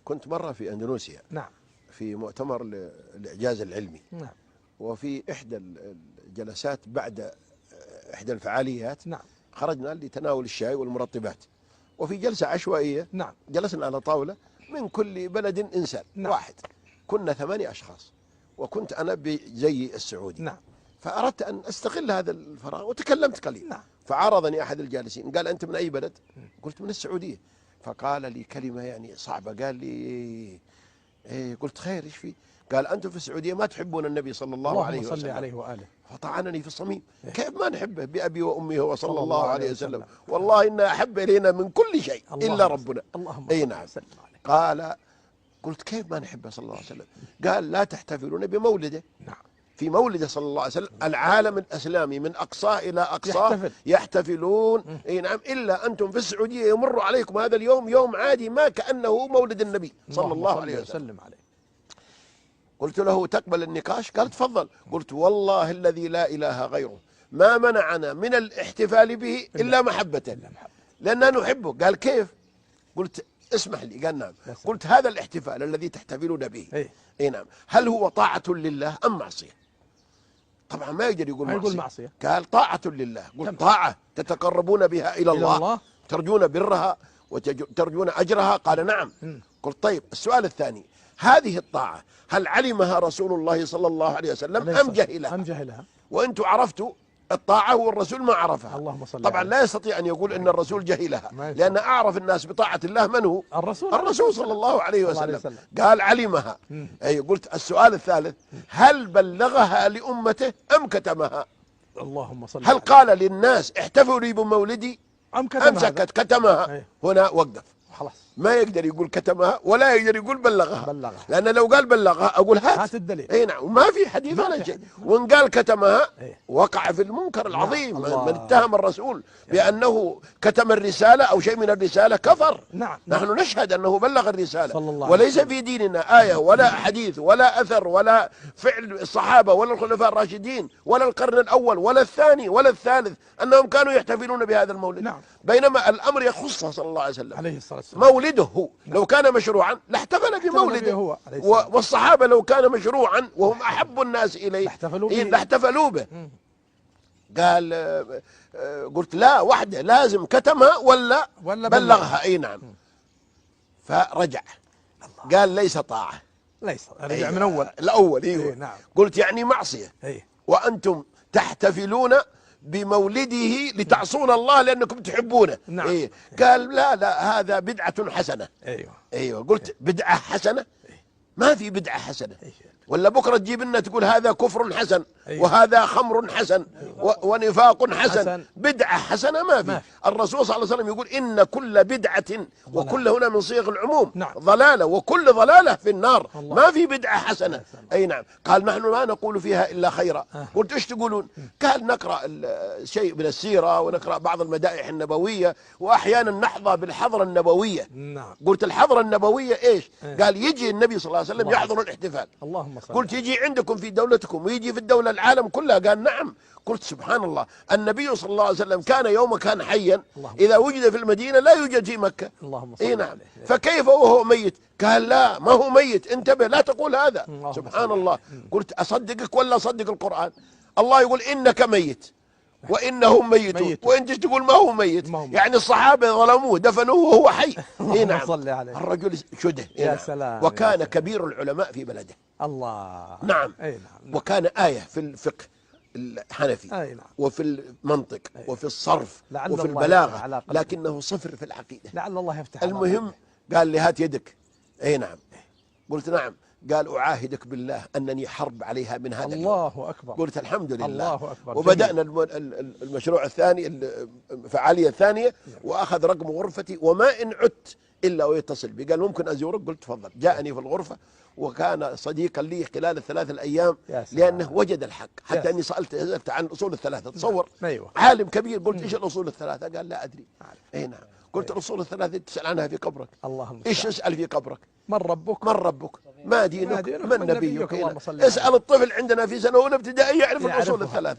كنت مرة في أندونيسيا. نعم. في مؤتمر الإعجاز العلمي. نعم. وفي إحدى الجلسات بعد إحدى الفعاليات. نعم. خرجنا لتناول الشاي والمرطبات، وفي جلسة عشوائية. نعم. جلسنا على طاولة من كل بلد إنسان. نعم. واحد. كنا 8 أشخاص، وكنت أنا بزي السعودي. نعم. فأردت أن أستغل هذا الفراغ وتكلمت قليل. نعم. فعارضني أحد الجالسين قال: أنت من أي بلد؟ قلت: من السعودية. فقال لي كلمة يعني صعبة، قال لي إيه؟ قلت: خير، إيش في؟ قال: أنتم في السعودية ما تحبون النبي صلى الله عليه وسلم. اللهم صل عليه وآله. فطعنني في الصميم. كيف ما نحبه؟ بأبي وأمي هو صلى الله عليه وسلم. والله إن أحب إلينا من كل شيء إلا ربنا. اللهم أي نعم. قال: قلت: كيف ما نحبه صلى الله عليه وسلم؟ قال: لا تحتفلون بمولده. نعم. في مولده صلى الله عليه وسلم العالم الإسلامي من أقصاه إلى أقصاه يحتفلون. أي نعم. إلا أنتم في السعودية يمر عليكم هذا اليوم يوم عادي، ما كأنه مولد النبي صلى الله عليه وسلم. قلت له: تقبل النقاش؟ قال: تفضل. قلت: والله الذي لا إله غيره ما منعنا من الاحتفال به إلا محبته، لأننا نحبه. قال: كيف؟ قلت: اسمح لي. قال: نعم. قلت: هذا الاحتفال الذي تحتفلون به اي نعم، هل هو طاعة لله أم معصية؟ طبعا ما يقدر يقول معصية. قال: طاعة لله. قلت: طاعة تتقربون بها إلى الله، ترجون برها وترجون أجرها؟ قال: نعم. قلت: طيب، السؤال الثاني، هذه الطاعة هل علمها رسول الله صلى الله عليه وسلم أم جهلها؟ وأنتم عرفتوا الطاعة والرسول ما عرفها. اللهم صل طبعا لا يستطيع أن يقول إن الرسول جهلها، لأن أعرف الناس بطاعة الله من هو؟ الرسول صلى الله عليه وسلم. قال: علمها. أي. قلت: السؤال الثالث، هل بلغها لأمته أم كتمها؟ اللهم صل. هل قال للناس احتفلوا بمولدي أم سكت كتمها؟ هنا وقف. خلاص، ما يقدر يقول كتمها ولا يقدر يقول بلغها. لأن لو قال بلغها أقول هات الدليل. اي نعم. وما في حديث ولا شيء. وإن قال كتمها وقع في المنكر العظيم. من اتهم الرسول بأنه كتم الرسالة أو شيء من الرسالة كفر. نحن نشهد أنه بلغ الرسالة، وليس في ديننا آية ولا حديث ولا أثر ولا فعل الصحابة ولا الخلفاء الراشدين ولا القرن الأول ولا الثاني ولا الثالث أنهم كانوا يحتفلون بهذا المولد. بينما الأمر يخصه صلى الله عليه وسلم. عليه الصلاة والسلام. مولده هو. لو كان مشروعا لاحتفل بمولده، والصحابة لو كان مشروعا وهم أحب الناس إليه لاحتفلوا به. قال: قلت: لا، وحده لازم كتمها ولا بلغها. اي نعم. فرجع قال: ليس طاعة. رجع من الأول. ايوه. نعم. قلت: يعني معصية. وأنتم تحتفلون بمولده لتعصون الله لأنكم تحبونه. نعم. قال: لا هذا بدعة حسنة. ايوه. قلت: بدعة حسنة؟ ما في بدعة حسنة. ولا بكرة تجيب لنا تقول هذا كفر حسن وهذا خمر حسن ونفاق حسن. بدعة حسنة ما في. الرسول صلى الله عليه وسلم يقول: إن كل بدعة، وكل هنا من صيغ العموم، ضلالة، وكل ضلالة في النار. ما في بدعة حسنة. أي نعم. قال: نحن ما نقول فيها إلا خيرا. قلت: إيش تقولون؟ قال: نقرأ شيء من السيرة ونقرأ بعض المدائح النبوية، وأحيانا نحظى بالحضرة النبوية. قلت: الحضرة النبوية إيش؟ قال: يجي النبي صلى الله عليه وسلم يحضر الاحتفال. قلت: يجي عندكم في دولتكم ويجي في الدولة العالم كلها؟ قال: نعم. قلت: سبحان الله، النبي صلى الله عليه وسلم كان يوم كان حيا إذا وجد في المدينة لا يوجد في مكة. اي نعم. فكيف وهو ميت؟ قال: لا، ما هو ميت، انتبه لا تقول هذا. سبحان الله. قلت: أصدقك ولا أصدق القرآن؟ الله يقول: إنك ميت وإنهم ميتون، وانت تقول ما هو ميت. يعني الصحابة ظلموه دفنوه وهو حي. اي نعم. الرجل شده. يا سلام. وكان كبير العلماء في بلده. الله. نعم. وكان آية في الفقه الحنفي. نعم. وفي المنطق. وفي الصرف. وفي البلاغة، لكنه صفر في العقيدة. لعل الله يفتح. المهم قال لي: هات يدك. اي نعم. قلت: نعم. قال: أعاهدك بالله أنني حرب عليها من هذا اليوم. الله أكبر. قلت: الحمد لله. الله أكبر. وبدأنا المشروع الثاني، الفعالية الثانية، وأخذ رقم غرفتي، وما إن عدت إلا ويتصل بي قال: ممكن أزورك؟ قلت: تفضل. جاءني في الغرفة، وكان صديقا لي خلال ال3 الأيام، لأنه وجد الحق. حتى أني سألت عن الأصول ال3. تصور. عالم كبير. قلت: إيش الأصول ال3؟ قال: لا أدري. اي نعم. قلت: الأصول ال3 تسأل عنها في قبرك. إيش اسأل في قبرك؟ من ربك؟ ما دينك؟ من نبيك؟ اسأل الطفل عندنا في سنة أولى ابتدائية يعرف الأصول ال3.